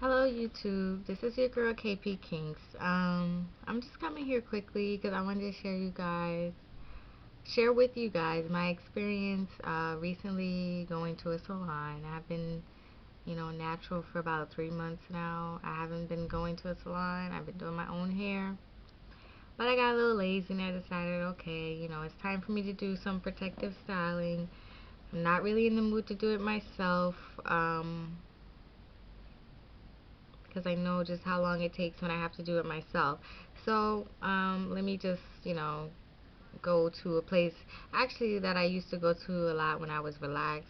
Hello YouTube, this is your girl KP Kinks. I'm just coming here quickly because I wanted to share with you guys my experience recently going to a salon. I've been, natural for about 3 months now. I haven't been going to a salon. I've been doing my own hair. But I got a little lazy and I decided, okay, it's time for me to do some protective styling. I'm not really in the mood to do it myself. Because I know just how long it takes when I have to do it myself. So let me just, go to a place actually that I used to go to a lot when I was relaxed.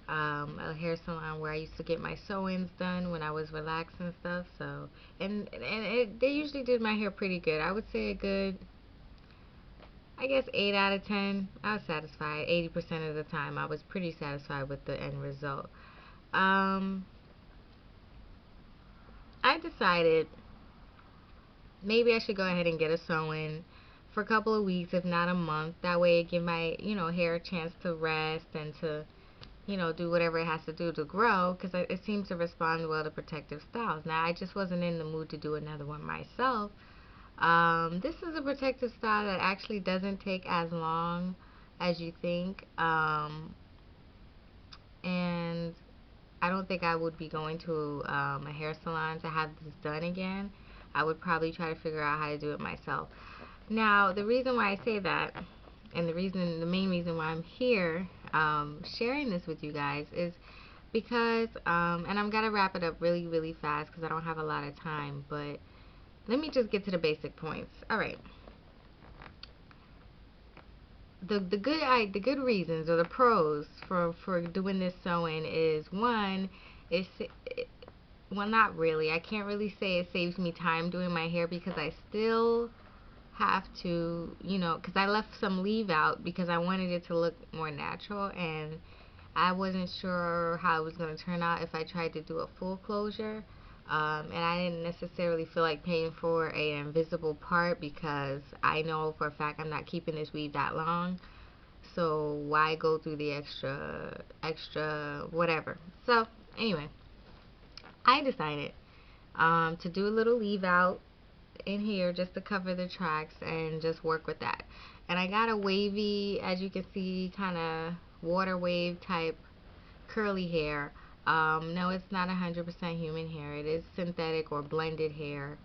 A hair salon where I used to get my sew-ins done when I was relaxed and stuff. So, they usually did my hair pretty good. I would say a good, I guess 8 out of 10. I was satisfied. 80% of the time, I was pretty satisfied with the end result. I decided maybe I should go ahead and get a sew-in for a couple of weeks, if not a month. That way it give my, hair a chance to rest and to, do whatever it has to do to grow, because it seems to respond well to protective styles. Now, I just wasn't in the mood to do another one myself. This is a protective style that actually doesn't take as long as you think. And I don't think I would be going to a hair salon to have this done again. I would probably try to figure out how to do it myself. Now, the reason why I say that, and the main reason why I'm here sharing this with you guys is because, and I'm gonna wrap it up really, really fast because I don't have a lot of time, but let me just get to the basic points. All right. The good reasons or the pros for doing this sewing is, one, it's well, not really. I can't really say it saves me time doing my hair because I still have to, because I left some leave out because I wanted it to look more natural, and I wasn't sure how it was going to turn out if I tried to do a full closure. And I didn't necessarily feel like paying for an invisible part because I know for a fact I'm not keeping this weave that long. So why go through the extra whatever? So anyway, I decided to do a little leave out in here just to cover the tracks and just work with that. And I got a wavy, as you can see, kind of water wave type curly hair. No, it's not 100% human hair. It is synthetic or blended hair.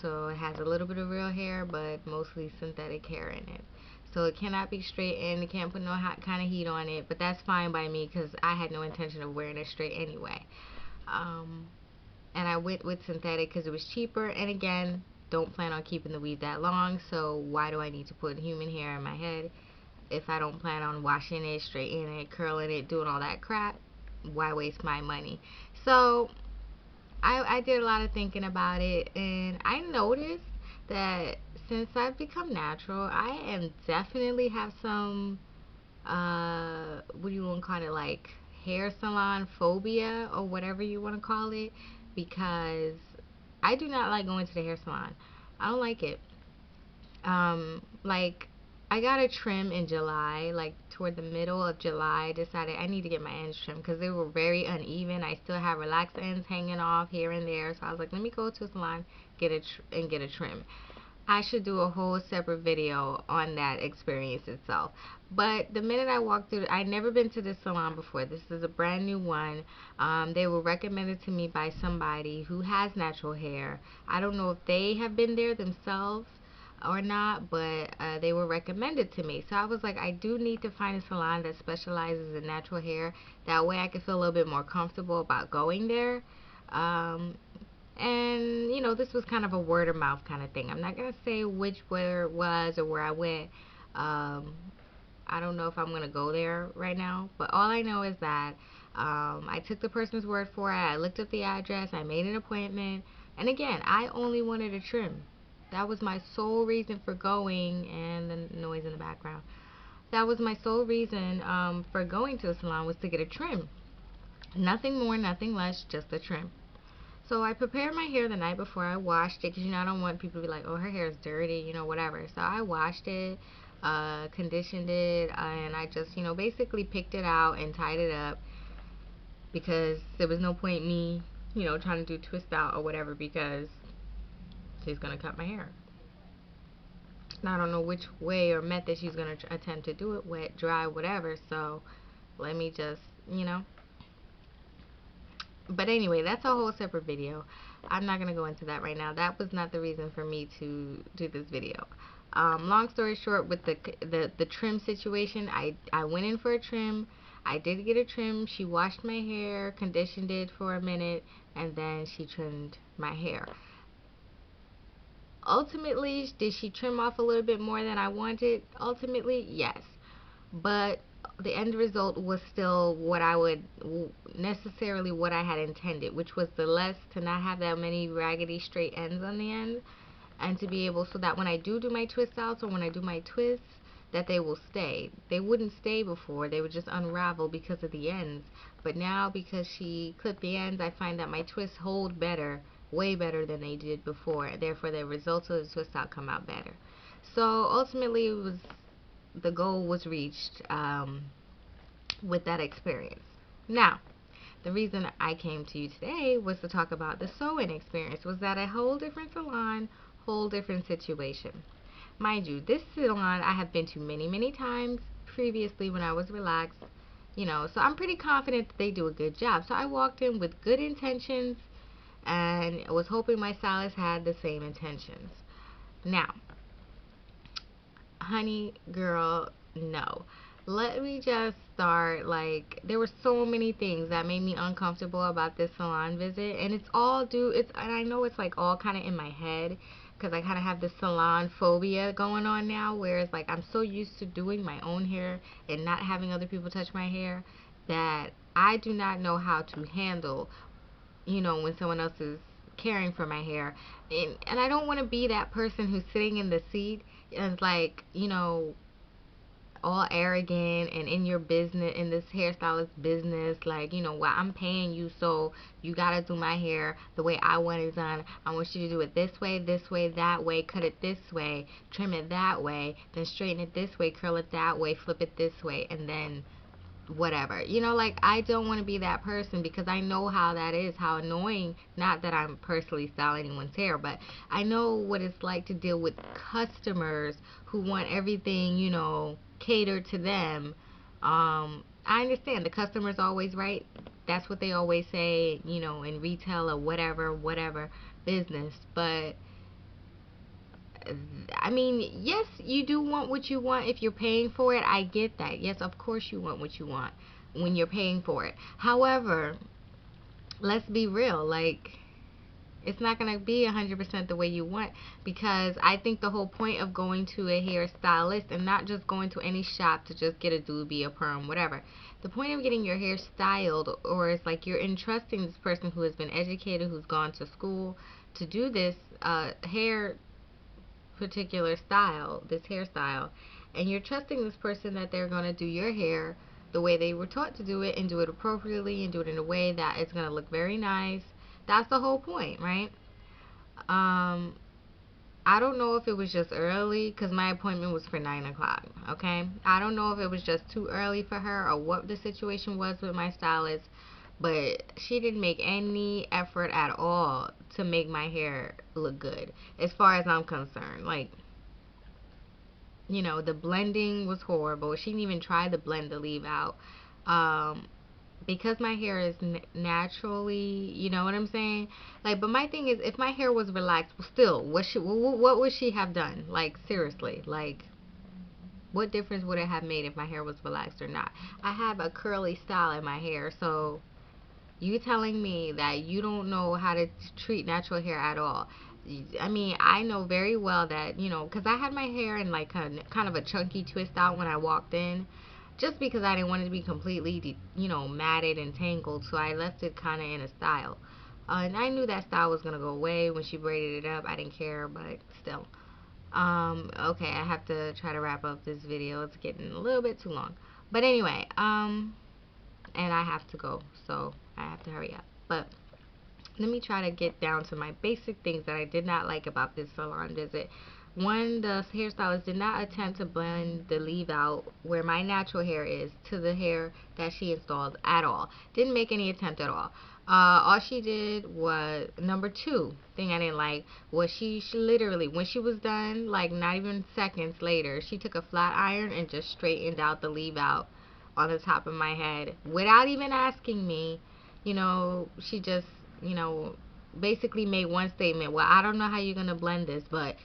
So it has a little bit of real hair, but mostly synthetic hair in it. So it cannot be straightened. It can't put no hot kind of heat on it, but that's fine by me because I had no intention of wearing it straight anyway. And I went with synthetic because it was cheaper, and again, don't plan on keeping the weave that long, so why do I need to put human hair in my head if I don't plan on washing it, straightening it, curling it, doing all that crap? Why waste my money? So I did a lot of thinking about it, and I noticed that since I've become natural, I am definitely have some what do you want to call it, like hair salon phobia or whatever you want to call it, because I do not like going to the hair salon. I don't like it. Like, I got a trim in July, like toward the middle of July. I decided I need to get my ends trimmed because they were very uneven. I still have relaxed ends hanging off here and there, so I was like, let me go to a salon, get a trim. I should do a whole separate video on that experience itself. But the minute I walked through, I'd never been to this salon before. This is a brand new one. They were recommended to me by somebody who has natural hair. I don't know if they have been there themselves or not, but they were recommended to me. So I was like, I do need to find a salon that specializes in natural hair. That way I could feel a little bit more comfortable about going there. And this was kind of a word of mouth kind of thing. I'm not gonna say where it was or where I went. I don't know if I'm gonna go there right now, but all I know is that I took the person's word for it. I looked up the address, I made an appointment, and again, I only wanted a trim. That was my sole reason for going, and the noise in the background. That was my sole reason for going to the salon, was to get a trim. Nothing more, nothing less, just a trim. So I prepared my hair the night before. I washed it because, I don't want people to be like, oh, her hair is dirty, whatever. So I washed it, conditioned it, and I just, basically picked it out and tied it up because there was no point me trying to do twist out or whatever because she's gonna cut my hair. Now, I don't know which way or method she's gonna attempt to do it, wet, dry, whatever. So let me just, But anyway, that's a whole separate video. I'm not gonna go into that right now. That was not the reason for me to do this video. Long story short, with the trim situation, I went in for a trim. I did get a trim. She washed my hair, conditioned it for a minute, and then she trimmed my hair. Ultimately, did she trim off a little bit more than I wanted? Ultimately, yes. But the end result was still what I would necessarily what I had intended, which was to not have that many raggedy straight ends on the end, and to be able, so that when I do my twist outs or when I do my twists, that they will stay. They wouldn't stay before, they would just unravel because of the ends. But now, because she clipped the ends, I find that my twists hold better, way better than they did before. Therefore, the results of the twist out come out better. So ultimately, the goal was reached with that experience. Now, the reason I came to you today was to talk about the sew-in experience. Was that a whole different salon, whole different situation? Mind you, this salon I have been to many, many times previously when I was relaxed, so I'm pretty confident that they do a good job. So I walked in with good intentions and was hoping my stylist had the same intentions. Now, honey, girl, no. Let me just start, like, there were so many things that made me uncomfortable about this salon visit, and and I know it's like all kind of in my head, because I kind of have this salon phobia going on now, whereas like I'm so used to doing my own hair and not having other people touch my hair that I do not know how to handle, when someone else is caring for my hair. And I don't want to be that person who's sitting in the seat and like, all arrogant and in your business, in this hairstylist business, like, well, I'm paying you, so you gotta do my hair the way I want it done. I want you to do it this way, that way, cut it this way, trim it that way, then straighten it this way, curl it that way, flip it this way, and then whatever. Like, I don't want to be that person, because I know how that is, how annoying. Not that I'm personally styling anyone's hair, but I know what it's like to deal with customers who want everything, catered to them. I understand the customer's always right. That's what they always say, in retail or whatever business. But I mean, yes, you do want what you want if you're paying for it. I get that. Yes, of course you want what you want when you're paying for it. However, let's be real. Like, it's not going to be 100% the way you want, because I think the whole point of going to a hairstylist, and not just going to any shop to just get a doobie, a perm, whatever. The point of getting your hair styled, or it's like you're entrusting this person who has been educated, who's gone to school to do this hair particular style, this hairstyle, and you're trusting this person that they're going to do your hair the way they were taught to do it, and do it appropriately, and do it in a way that it's going to look very nice. That's the whole point, right? Um, I don't know if it was just early, because my appointment was for 9 o'clock, okay? I don't know if it was just too early for her or what the situation was with my stylist, but she didn't make any effort at all to make my hair look good, as far as I'm concerned. Like, the blending was horrible. She didn't even try to blend the leave out. Um, because my hair is naturally, you know what I'm saying? Like, but my thing is, if my hair was relaxed, still, what would she have done? Like, seriously, like, what difference would it have made if my hair was relaxed or not? I have a curly style in my hair, so you telling me that you don't know how to treat natural hair at all? I mean, I know very well that, because I had my hair in like kind of a chunky twist out when I walked in, just because I didn't want it to be completely, matted and tangled, so I left it kind of in a style. And I knew that style was going to go away when she braided it up. I didn't care, but still. Okay, I have to try to wrap up this video. It's getting a little bit too long. But anyway, and I have to go, so I have to hurry up. But let me try to get down to my basic things that I did not like about this salon visit. One, the hairstylist did not attempt to blend the leave out where my natural hair is to the hair that she installed at all. Didn't make any attempt at all. All she did was, number two thing I didn't like was she literally, when she was done, like not even seconds later, she took a flat iron and just straightened out the leave out on the top of my head without even asking me. She just, you know, basically made one statement. Well, I don't know how you're gonna blend this, but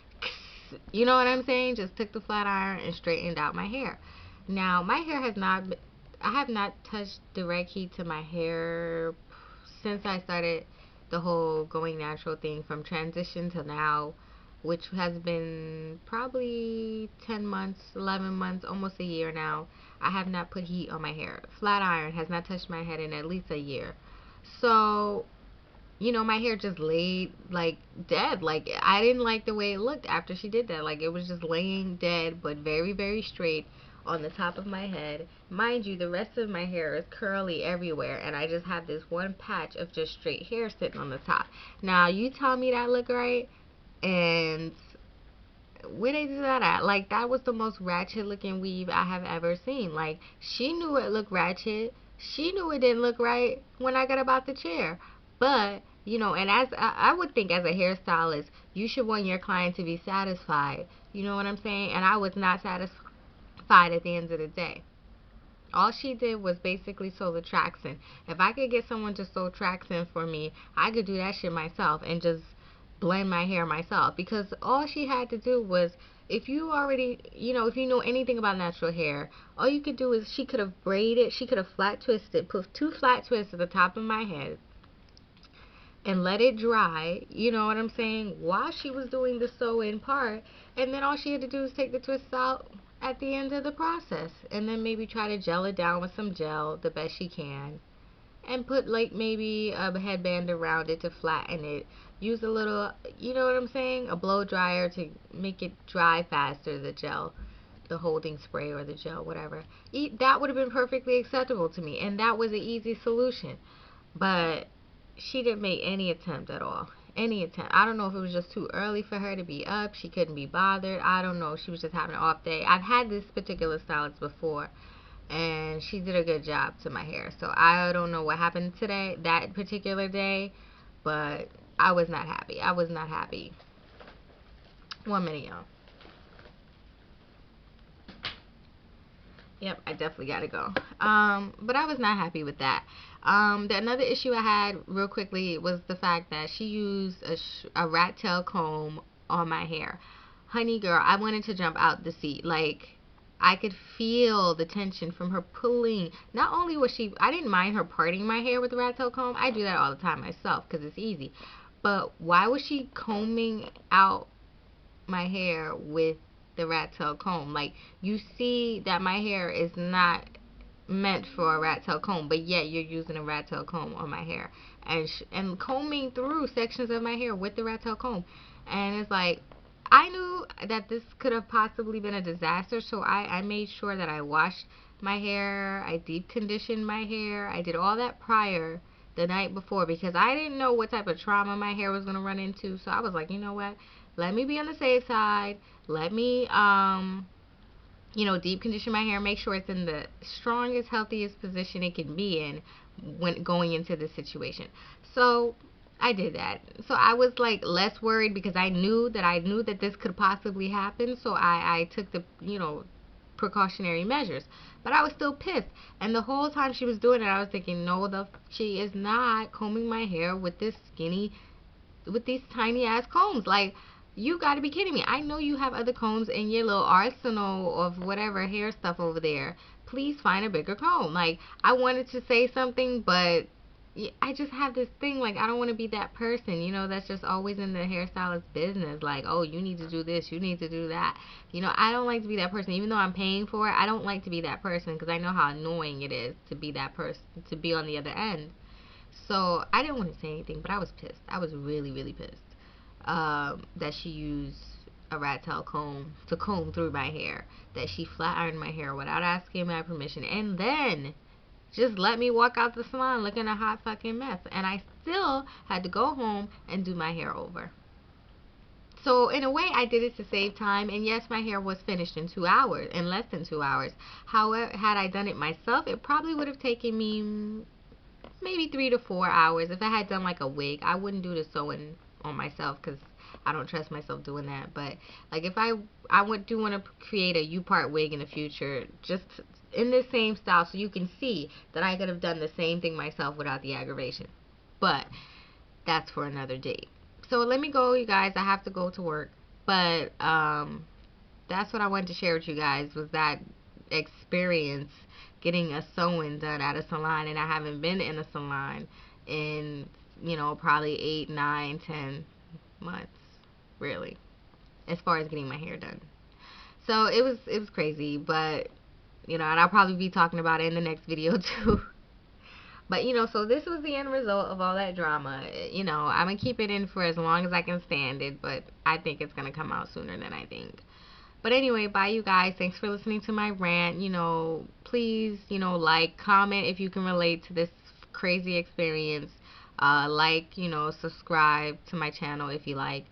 you know what I'm saying? Just took the flat iron and straightened out my hair. Now, my hair has not, I have not touched direct heat to my hair since I started the whole going natural thing from transition to now, which has been probably 10 months, 11 months, almost a year now. I have not put heat on my hair. Flat iron has not touched my head in at least a year. So, my hair just laid like dead. Like, I didn't like the way it looked after she did that. Like, it was just laying dead, but very, very straight on the top of my head. Mind you, the rest of my hair is curly everywhere, and I just have this one patch of just straight hair sitting on the top. Now, you tell me that look right, and where they do that at? Like, that was the most ratchet looking weave I have ever seen. Like, she knew it looked ratchet. She knew it didn't look right when I got about the chair. But, and as I would think as a hairstylist, you should want your client to be satisfied. You know what I'm saying? And I was not satisfied at the end of the day. All she did was basically sew the tracks in. If I could get someone to sew tracks in for me, I could do that shit myself and just blend my hair myself. Because all she had to do was, if you already, if you know anything about natural hair, all you could do is she could have braided, she could have flat twisted, put two flat twists at the top of my head and let it dry, you know what I'm saying, while she was doing the sew-in part, and then all she had to do was take the twists out at the end of the process, and then maybe try to gel it down with some gel the best she can, and put like maybe a headband around it to flatten it. Use a little, you know what I'm saying, a blow dryer to make it dry faster, the gel, the holding spray or the gel, whatever. That would have been perfectly acceptable to me, and that was an easy solution. But she didn't make any attempt at all. Any attempt. I don't know if it was just too early for her to be up. She couldn't be bothered. I don't know. She was just having an off day. I've had this particular stylist before, and she did a good job to my hair. So I don't know what happened today, that particular day, but I was not happy. I was not happy. 1 minute, y'all. Yep, I definitely gotta go. But I was not happy with that. Another issue I had real quickly was the fact that she used a rat tail comb on my hair. Honey girl, I wanted to jump out the seat. Like, I could feel the tension from her pulling. Not only was I didn't mind her parting my hair with a rat tail comb. I do that all the time myself because it's easy. But why was she combing out my hair with the rat tail comb? Like, you see that my hair is not meant for a rat tail comb, but yet you're using a rat tail comb on my hair and combing through sections of my hair with the rat tail comb. And it's like, I knew that this could have possibly been a disaster, so I made sure that I washed my hair, I deep conditioned my hair, I did all that prior, the night before, because I didn't know what type of trauma my hair was going to run into. So I was like, you know what, let me be on the safe side. Let me deep condition my hair, make sure it's in the strongest, healthiest position it can be in when going into this situation. So I did that. So I was like less worried because I knew that this could possibly happen. So I took the, precautionary measures. But I was still pissed. And the whole time she was doing it, I was thinking, no, she is not combing my hair with these tiny ass combs. Like, you gotta be kidding me. I know you have other combs in your little arsenal of whatever hair stuff over there. Please find a bigger comb. Like, I wanted to say something, but I just have this thing, like, I don't want to be that person, that's just always in the hairstylist business. Like, oh, you need to do this, you need to do that. I don't like to be that person. Even though I'm paying for it, I don't like to be that person because I know how annoying it is to be that person, to be on the other end. So I didn't want to say anything, but I was pissed. I was really, really pissed that she used a rat tail comb to comb through my hair, that she flat ironed my hair without asking my permission, and then just let me walk out the salon looking a hot fucking mess. And I still had to go home and do my hair over. So in a way, I did it to save time, and yes, my hair was finished in 2 hours, in less than 2 hours. However, had I done it myself, it probably would have taken me maybe 3 to 4 hours. If I had done like a wig, I wouldn't do the sewing on myself because I don't trust myself doing that. But like if I do want to create a U-part wig in the future, just in the same style, so you can see that I could have done the same thing myself without the aggravation. But that's for another date. So let me go, you guys. I have to go to work. But that's what I wanted to share with you guys, was that experience getting a sewing done at a salon. And I haven't been in a salon in, probably 8, 9, 10 months, really, as far as getting my hair done. So it was crazy, but and I'll probably be talking about it in the next video too. But so this was the end result of all that drama. I'm gonna keep it in for as long as I can stand it, but I think it's gonna come out sooner than I think. But anyway, bye you guys. Thanks for listening to my rant. Please, like, comment if you can relate to this crazy experience. Like, subscribe to my channel if you like.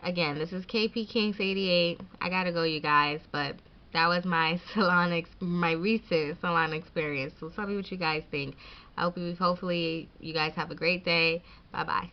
Again, this is KP Kinks 88. I gotta go, you guys, but that was my my recent salon experience. So tell me what you guys think. Hopefully you guys have a great day. Bye bye.